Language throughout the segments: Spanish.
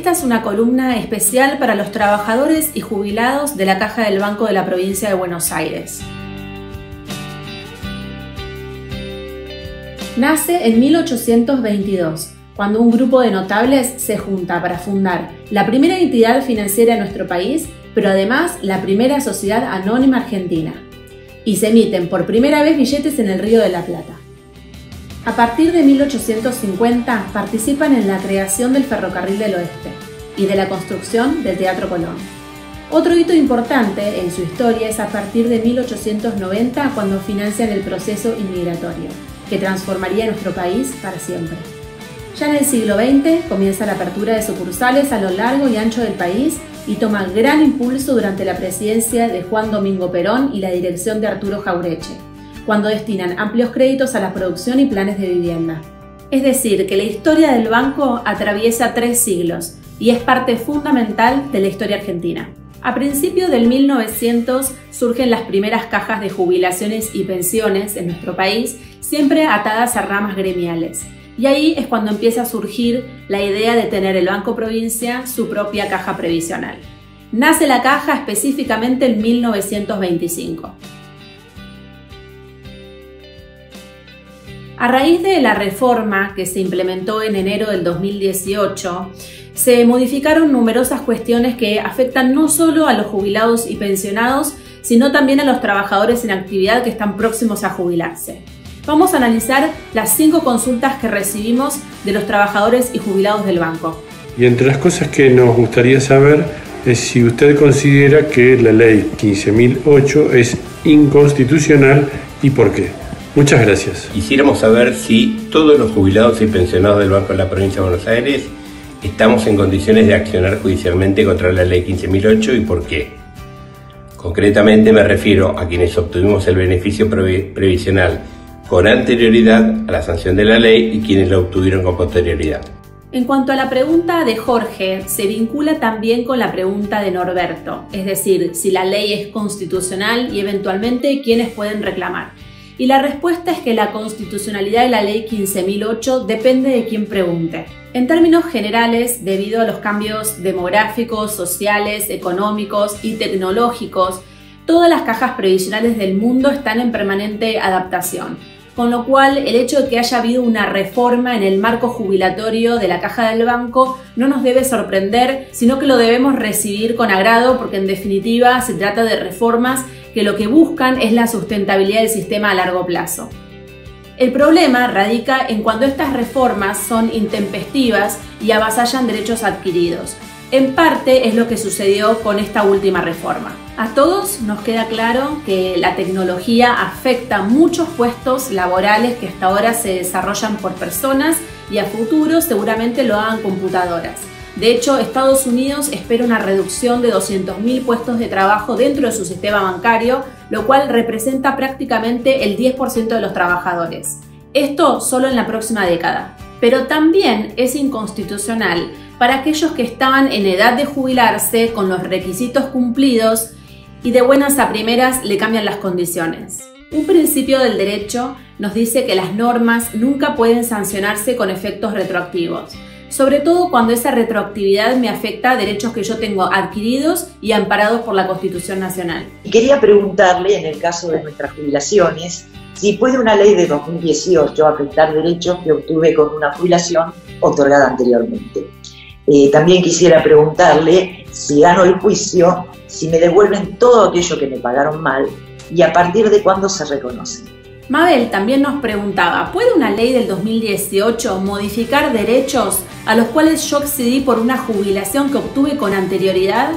Esta es una columna especial para los trabajadores y jubilados de la Caja del Banco de la Provincia de Buenos Aires. Nace en 1822, cuando un grupo de notables se junta para fundar la primera entidad financiera de nuestro país, pero además la primera sociedad anónima argentina. Y se emiten por primera vez billetes en el Río de la Plata. A partir de 1850 participan en la creación del Ferrocarril del Oeste y de la construcción del Teatro Colón. Otro hito importante en su historia es a partir de 1890, cuando financian el proceso inmigratorio, que transformaría nuestro país para siempre. Ya en el siglo XX comienza la apertura de sucursales a lo largo y ancho del país y toma gran impulso durante la presidencia de Juan Domingo Perón y la dirección de Arturo Jaureche, cuando destinan amplios créditos a la producción y planes de vivienda. Es decir, que la historia del banco atraviesa 3 siglos y es parte fundamental de la historia argentina. A principios del 1900 surgen las primeras cajas de jubilaciones y pensiones en nuestro país, siempre atadas a ramas gremiales. Y ahí es cuando empieza a surgir la idea de tener el Banco Provincia su propia caja previsional. Nace la caja específicamente en 1925. A raíz de la reforma que se implementó en enero del 2018, se modificaron numerosas cuestiones que afectan no solo a los jubilados y pensionados, sino también a los trabajadores en actividad que están próximos a jubilarse. Vamos a analizar las 5 consultas que recibimos de los trabajadores y jubilados del banco. Y entre las cosas que nos gustaría saber es si usted considera que la ley 15.008 es inconstitucional y por qué. Muchas gracias. Quisiéramos saber si todos los jubilados y pensionados del Banco de la Provincia de Buenos Aires estamos en condiciones de accionar judicialmente contra la ley 15.008 y por qué. Concretamente me refiero a quienes obtuvimos el beneficio previsional con anterioridad a la sanción de la ley y quienes la obtuvieron con posterioridad. En cuanto a la pregunta de Jorge, se vincula también con la pregunta de Norberto, es decir, si la ley es constitucional y eventualmente quiénes pueden reclamar. Y la respuesta es que la constitucionalidad de la ley 15.008 depende de quien pregunte. En términos generales, debido a los cambios demográficos, sociales, económicos y tecnológicos, todas las cajas previsionales del mundo están en permanente adaptación, con lo cual el hecho de que haya habido una reforma en el marco jubilatorio de la caja del banco no nos debe sorprender, sino que lo debemos recibir con agrado porque en definitiva se trata de reformas que lo que buscan es la sustentabilidad del sistema a largo plazo. El problema radica en cuando estas reformas son intempestivas y avasallan derechos adquiridos. En parte es lo que sucedió con esta última reforma. A todos nos queda claro que la tecnología afecta muchos puestos laborales que hasta ahora se desarrollan por personas y a futuro seguramente lo hagan computadoras. De hecho, Estados Unidos espera una reducción de 200.000 puestos de trabajo dentro de su sistema bancario, lo cual representa prácticamente el 10% de los trabajadores. Esto solo en la próxima década. Pero también es inconstitucional para aquellos que estaban en edad de jubilarse con los requisitos cumplidos y de buenas a primeras le cambian las condiciones. Un principio del derecho nos dice que las normas nunca pueden sancionarse con efectos retroactivos, sobre todo cuando esa retroactividad me afecta a derechos que yo tengo adquiridos y amparados por la Constitución Nacional. Quería preguntarle, en el caso de nuestras jubilaciones, si puede una ley de 2018 afectar derechos que obtuve con una jubilación otorgada anteriormente. También quisiera preguntarle si gano el juicio, si me devuelven todo aquello que me pagaron mal y a partir de cuándo se reconocen. Mabel también nos preguntaba, ¿puede una ley del 2018 modificar derechos a los cuales yo accedí por una jubilación que obtuve con anterioridad?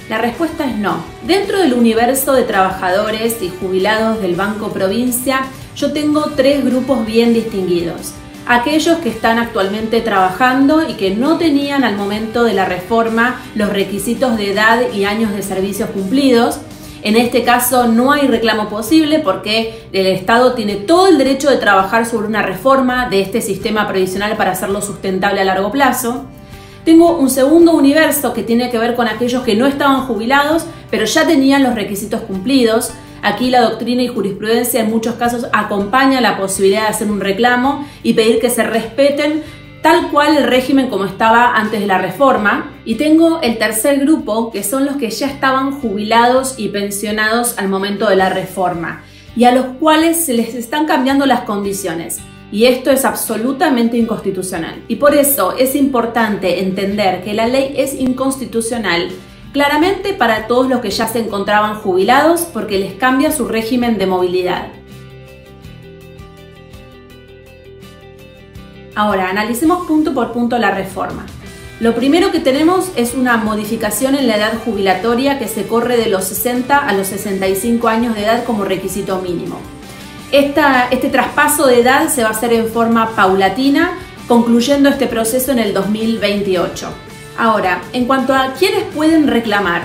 La respuesta es no. Dentro del universo de trabajadores y jubilados del Banco Provincia, yo tengo 3 grupos bien distinguidos. Aquellos que están actualmente trabajando y que no tenían al momento de la reforma los requisitos de edad y años de servicios cumplidos. En este caso no hay reclamo posible porque el Estado tiene todo el derecho de trabajar sobre una reforma de este sistema previsional para hacerlo sustentable a largo plazo. Tengo un segundo universo que tiene que ver con aquellos que no estaban jubilados, pero ya tenían los requisitos cumplidos. Aquí la doctrina y jurisprudencia en muchos casos acompaña la posibilidad de hacer un reclamo y pedir que se respeten tal cual el régimen como estaba antes de la reforma. Y tengo el tercer grupo, que son los que ya estaban jubilados y pensionados al momento de la reforma, y a los cuales se les están cambiando las condiciones. Y esto es absolutamente inconstitucional. Y por eso es importante entender que la ley es inconstitucional claramente para todos los que ya se encontraban jubilados, porque les cambia su régimen de movilidad. Ahora, analicemos punto por punto la reforma. Lo primero que tenemos es una modificación en la edad jubilatoria que se corre de los 60 a los 65 años de edad como requisito mínimo. Este traspaso de edad se va a hacer en forma paulatina, concluyendo este proceso en el 2028. Ahora, en cuanto a quiénes pueden reclamar,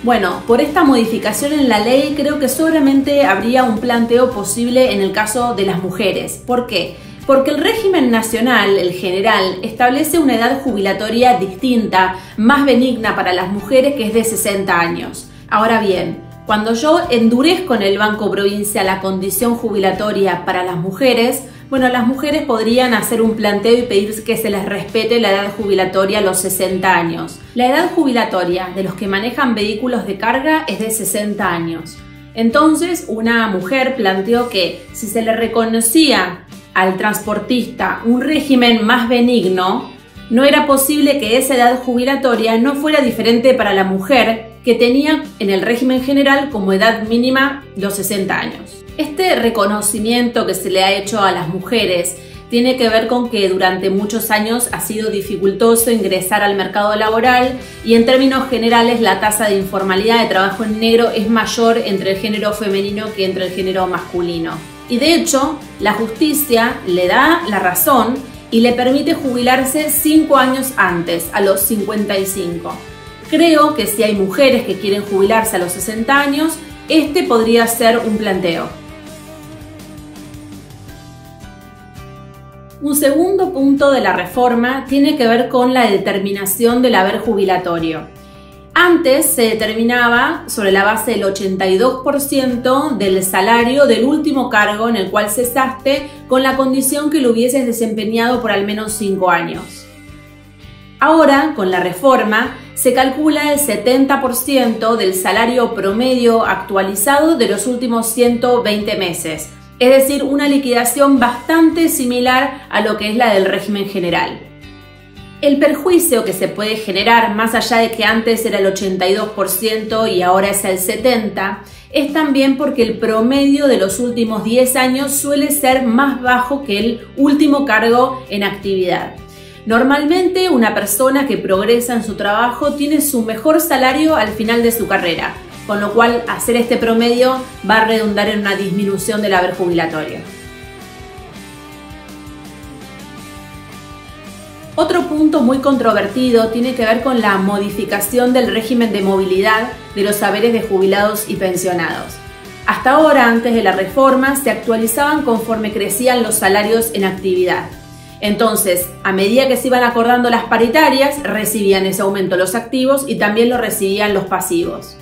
bueno, por esta modificación en la ley creo que seguramente habría un planteo posible en el caso de las mujeres. ¿Por qué? Porque el régimen nacional, el general, establece una edad jubilatoria distinta, más benigna para las mujeres, que es de 60 años. Ahora bien, cuando yo endurezco en el Banco Provincia la condición jubilatoria para las mujeres, bueno, las mujeres podrían hacer un planteo y pedir que se les respete la edad jubilatoria a los 60 años. La edad jubilatoria de los que manejan vehículos de carga es de 60 años. Entonces, una mujer planteó que si se le reconocía al transportista un régimen más benigno, no era posible que esa edad jubilatoria no fuera diferente para la mujer que tenía en el régimen general como edad mínima los 60 años. Este reconocimiento que se le ha hecho a las mujeres tiene que ver con que durante muchos años ha sido dificultoso ingresar al mercado laboral y en términos generales la tasa de informalidad de trabajo en negro es mayor entre el género femenino que entre el género masculino. Y de hecho, la justicia le da la razón y le permite jubilarse 5 años antes, a los 55. Creo que si hay mujeres que quieren jubilarse a los 60 años, este podría ser un planteo. Un segundo punto de la reforma tiene que ver con la determinación del haber jubilatorio. Antes se determinaba sobre la base del 82% del salario del último cargo en el cual cesaste, con la condición que lo hubieses desempeñado por al menos 5 años. Ahora, con la reforma, se calcula el 70% del salario promedio actualizado de los últimos 120 meses, es decir, una liquidación bastante similar a lo que es la del régimen general. El perjuicio que se puede generar, más allá de que antes era el 82% y ahora es el 70%, es también porque el promedio de los últimos 10 años suele ser más bajo que el último cargo en actividad. Normalmente una persona que progresa en su trabajo tiene su mejor salario al final de su carrera, con lo cual hacer este promedio va a redundar en una disminución del haber jubilatorio. Otro punto muy controvertido tiene que ver con la modificación del régimen de movilidad de los haberes de jubilados y pensionados. Hasta ahora, antes de la reforma, se actualizaban conforme crecían los salarios en actividad. Entonces, a medida que se iban acordando las paritarias, recibían ese aumento los activos y también lo recibían los pasivos.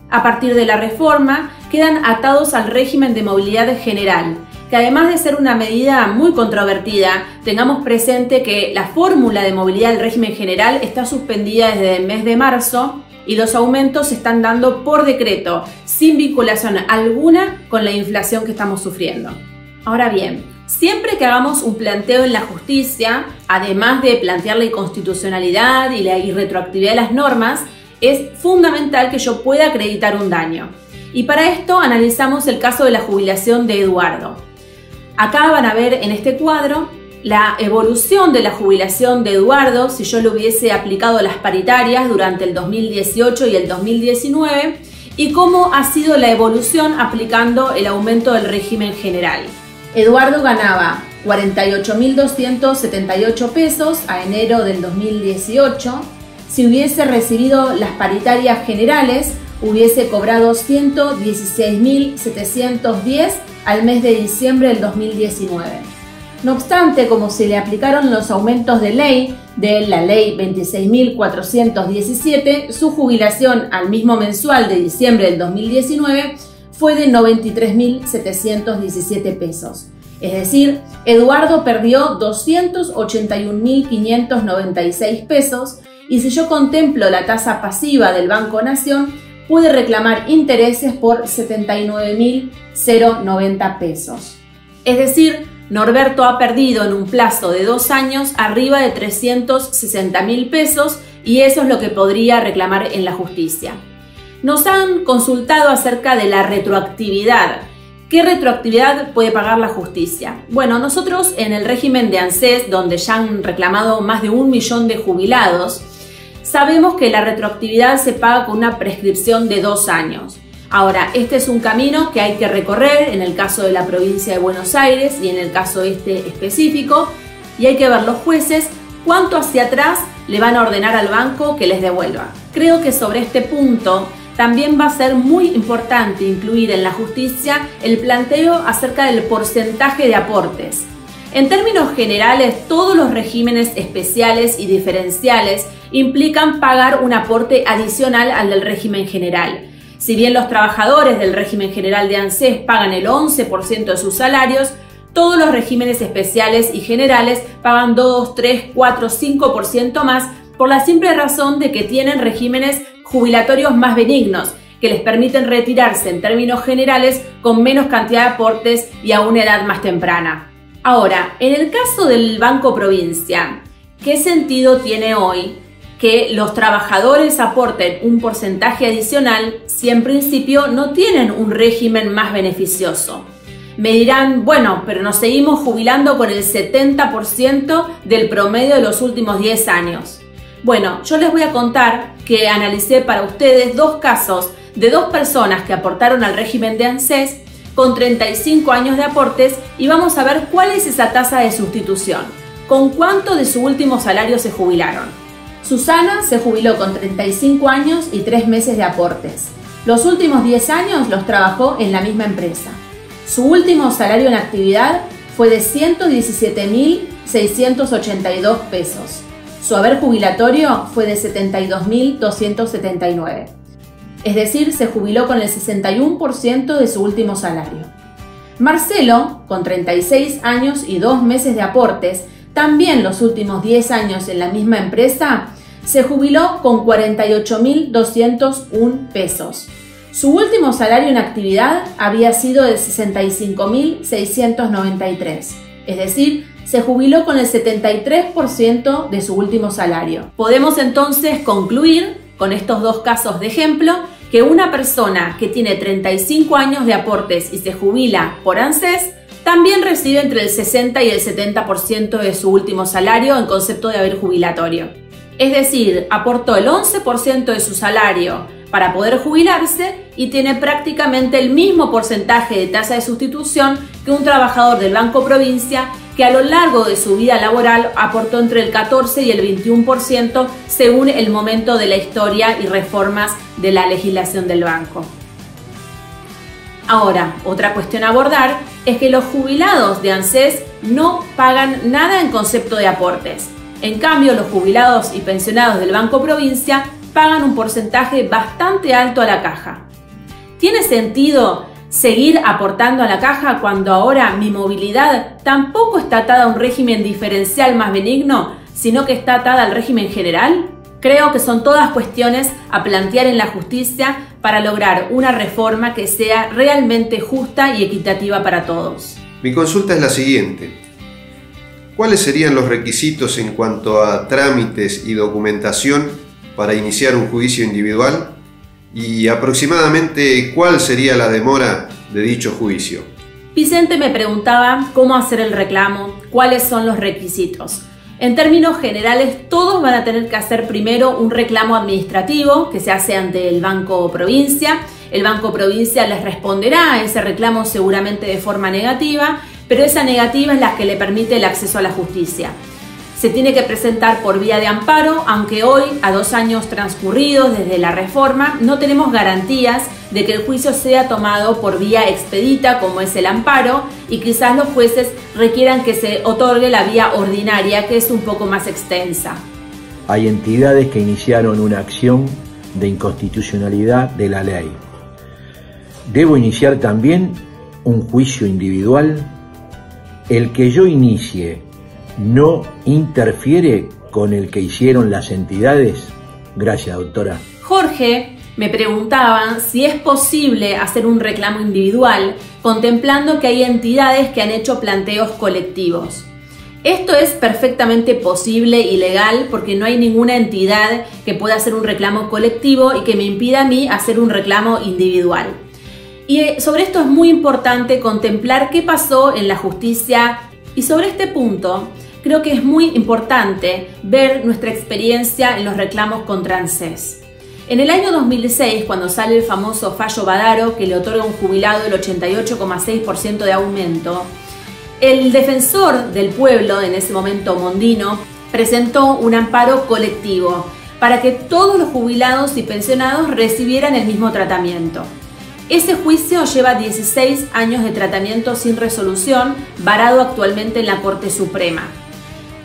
A partir de la reforma, quedan atados al régimen de movilidad general, que además de ser una medida muy controvertida, tengamos presente que la fórmula de movilidad del régimen general está suspendida desde el mes de marzo y los aumentos se están dando por decreto, sin vinculación alguna con la inflación que estamos sufriendo. Ahora bien, siempre que hagamos un planteo en la justicia, además de plantear la inconstitucionalidad y la irretroactividad de las normas, es fundamental que yo pueda acreditar un daño. Y para esto analizamos el caso de la jubilación de Eduardo. Acá van a ver en este cuadro la evolución de la jubilación de Eduardo si yo le hubiese aplicado las paritarias durante el 2018 y el 2019 y cómo ha sido la evolución aplicando el aumento del régimen general. Eduardo ganaba 48.278 pesos a enero del 2018. Si hubiese recibido las paritarias generales, hubiese cobrado 116.710 al mes de diciembre del 2019. No obstante, como se le aplicaron los aumentos de ley de la ley 26.417, su jubilación al mismo mensual de diciembre del 2019 fue de 93.717 pesos. Es decir, Eduardo perdió 281.596 pesos y si yo contemplo la tasa pasiva del Banco Nación, pude reclamar intereses por 79.090 pesos. Es decir, Norberto ha perdido en un plazo de 2 años arriba de 360.000 pesos y eso es lo que podría reclamar en la justicia. Nos han consultado acerca de la retroactividad. ¿Qué retroactividad puede pagar la justicia? Bueno, nosotros en el régimen de ANSES, donde ya han reclamado más de 1 millón de jubilados, sabemos que la retroactividad se paga con una prescripción de 2 años. Ahora, este es un camino que hay que recorrer en el caso de la provincia de Buenos Aires y en el caso específico, y hay que ver los jueces cuánto hacia atrás le van a ordenar al banco que les devuelva. Creo que sobre este punto también va a ser muy importante incluir en la justicia el planteo acerca del porcentaje de aportes. En términos generales, todos los regímenes especiales y diferenciales implican pagar un aporte adicional al del régimen general. Si bien los trabajadores del régimen general de ANSES pagan el 11% de sus salarios, todos los regímenes especiales y generales pagan 2, 3, 4, 5% más por la simple razón de que tienen regímenes jubilatorios más benignos, que les permiten retirarse en términos generales con menos cantidad de aportes y a una edad más temprana. Ahora, en el caso del Banco Provincia, ¿qué sentido tiene hoy que los trabajadores aporten un porcentaje adicional si en principio no tienen un régimen más beneficioso? Me dirán, bueno, pero nos seguimos jubilando con el 70% del promedio de los últimos 10 años. Bueno, yo les voy a contar que analicé para ustedes 2 casos de 2 personas que aportaron al régimen de ANSES con 35 años de aportes y vamos a ver cuál es esa tasa de sustitución, con cuánto de su último salario se jubilaron. Susana se jubiló con 35 años y 3 meses de aportes. Los últimos 10 años los trabajó en la misma empresa. Su último salario en actividad fue de 117.682 pesos. Su haber jubilatorio fue de 72.279. Es decir, se jubiló con el 61% de su último salario. Marcelo, con 36 años y 2 meses de aportes, también los últimos 10 años en la misma empresa, se jubiló con 48.201 pesos. Su último salario en actividad había sido de 65.693, es decir, se jubiló con el 73% de su último salario. Podemos entonces concluir, con estos 2 casos de ejemplo, que una persona que tiene 35 años de aportes y se jubila por ANSES, también recibe entre el 60 y el 70% de su último salario en concepto de haber jubilatorio. Es decir, aportó el 11% de su salario para poder jubilarse y tiene prácticamente el mismo porcentaje de tasa de sustitución que un trabajador del Banco Provincia que a lo largo de su vida laboral aportó entre el 14 y el 21% según el momento de la historia y reformas de la legislación del banco. Ahora, otra cuestión a abordar es que los jubilados de ANSES no pagan nada en concepto de aportes. En cambio, los jubilados y pensionados del Banco Provincia pagan un porcentaje bastante alto a la caja. ¿Tiene sentido seguir aportando a la caja cuando ahora mi movilidad tampoco está atada a un régimen diferencial más benigno, sino que está atada al régimen general? Creo que son todas cuestiones a plantear en la justicia para lograr una reforma que sea realmente justa y equitativa para todos. Mi consulta es la siguiente. ¿Cuáles serían los requisitos en cuanto a trámites y documentación para iniciar un juicio individual? Y aproximadamente, ¿cuál sería la demora de dicho juicio? Vicente me preguntaba cómo hacer el reclamo, cuáles son los requisitos. En términos generales, todos van a tener que hacer primero un reclamo administrativo que se hace ante el Banco Provincia. El Banco Provincia les responderá a ese reclamo seguramente de forma negativa, pero esa negativa es la que le permite el acceso a la justicia. Se tiene que presentar por vía de amparo, aunque hoy, a 2 años transcurridos desde la reforma, no tenemos garantías de que el juicio sea tomado por vía expedita, como es el amparo, y quizás los jueces requieran que se otorgue la vía ordinaria, que es un poco más extensa. Hay entidades que iniciaron una acción de inconstitucionalidad de la ley. ¿Debo iniciar también un juicio individual? ¿el que yo inicie no interfiere con el que hicieron las entidades? Gracias, doctora. Jorge me preguntaba si es posible hacer un reclamo individual contemplando que hay entidades que han hecho planteos colectivos. Esto es perfectamente posible y legal porque no hay ninguna entidad que pueda hacer un reclamo colectivo y que me impida a mí hacer un reclamo individual. Y sobre esto es muy importante contemplar qué pasó en la justicia, y sobre este punto creo que es muy importante ver nuestra experiencia en los reclamos contra ANSES. En el año 2006, cuando sale el famoso fallo Badaro, que le otorga a un jubilado el 88,6% de aumento, el defensor del pueblo, en ese momento Mondino, presentó un amparo colectivo para que todos los jubilados y pensionados recibieran el mismo tratamiento. Ese juicio lleva 16 años de tratamiento sin resolución, varado actualmente en la Corte Suprema.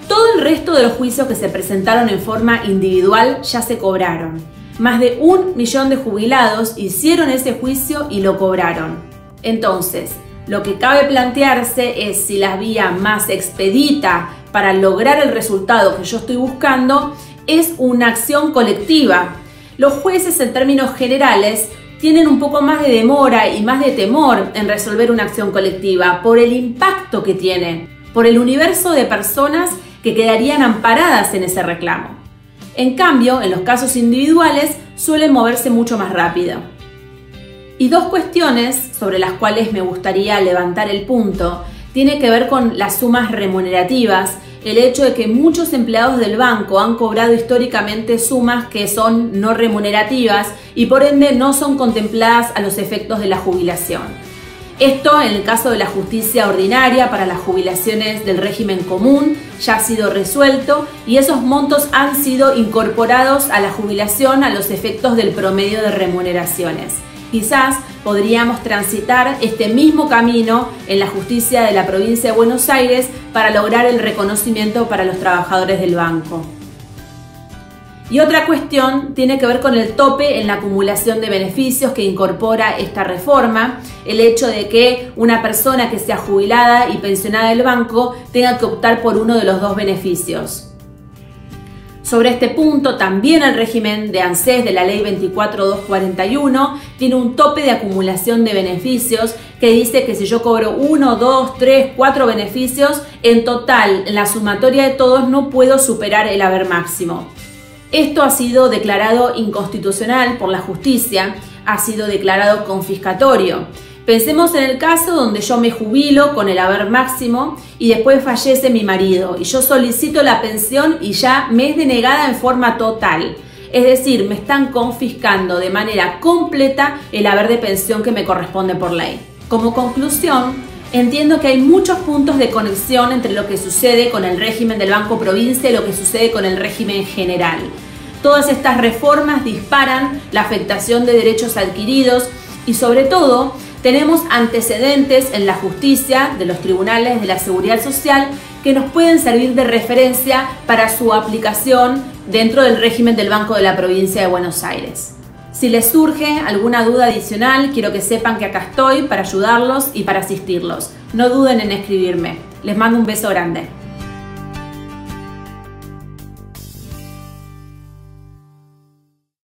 Todo el resto de los juicios que se presentaron en forma individual ya se cobraron. Más de 1 millón de jubilados hicieron ese juicio y lo cobraron. Entonces, lo que cabe plantearse es si la vía más expedita para lograr el resultado que yo estoy buscando es una acción colectiva. Los jueces, en términos generales, tienen un poco más de demora y más de temor en resolver una acción colectiva por el impacto que tiene, por el universo de personas que quedarían amparadas en ese reclamo. En cambio, en los casos individuales suelen moverse mucho más rápido. Y dos cuestiones sobre las cuales me gustaría levantar el punto tiene que ver con las sumas remunerativas, el hecho de que muchos empleados del banco han cobrado históricamente sumas que son no remunerativas y por ende no son contempladas a los efectos de la jubilación. Esto, en el caso de la justicia ordinaria para las jubilaciones del régimen común, ya ha sido resuelto y esos montos han sido incorporados a la jubilación a los efectos del promedio de remuneraciones. Quizás podríamos transitar este mismo camino en la justicia de la provincia de Buenos Aires para lograr el reconocimiento para los trabajadores del banco. Y otra cuestión tiene que ver con el tope en la acumulación de beneficios que incorpora esta reforma, el hecho de que una persona que sea jubilada y pensionada del banco tenga que optar por uno de los dos beneficios. Sobre este punto, también el régimen de ANSES de la Ley 24241 tiene un tope de acumulación de beneficios que dice que si yo cobro 1, 2, 3, 4 beneficios, en total, en la sumatoria de todos, no puedo superar el haber máximo. Esto ha sido declarado inconstitucional por la justicia, ha sido declarado confiscatorio. Pensemos en el caso donde yo me jubilo con el haber máximo y después fallece mi marido y yo solicito la pensión y ya me es denegada en forma total. Es decir, me están confiscando de manera completa el haber de pensión que me corresponde por ley. Como conclusión, entiendo que hay muchos puntos de conexión entre lo que sucede con el régimen del Banco Provincia y lo que sucede con el régimen general. Todas estas reformas disparan la afectación de derechos adquiridos y sobre todo tenemos antecedentes en la justicia de los tribunales de la Seguridad Social que nos pueden servir de referencia para su aplicación dentro del régimen del Banco de la Provincia de Buenos Aires. Si les surge alguna duda adicional, quiero que sepan que acá estoy para ayudarlos y para asistirlos. No duden en escribirme. Les mando un beso grande.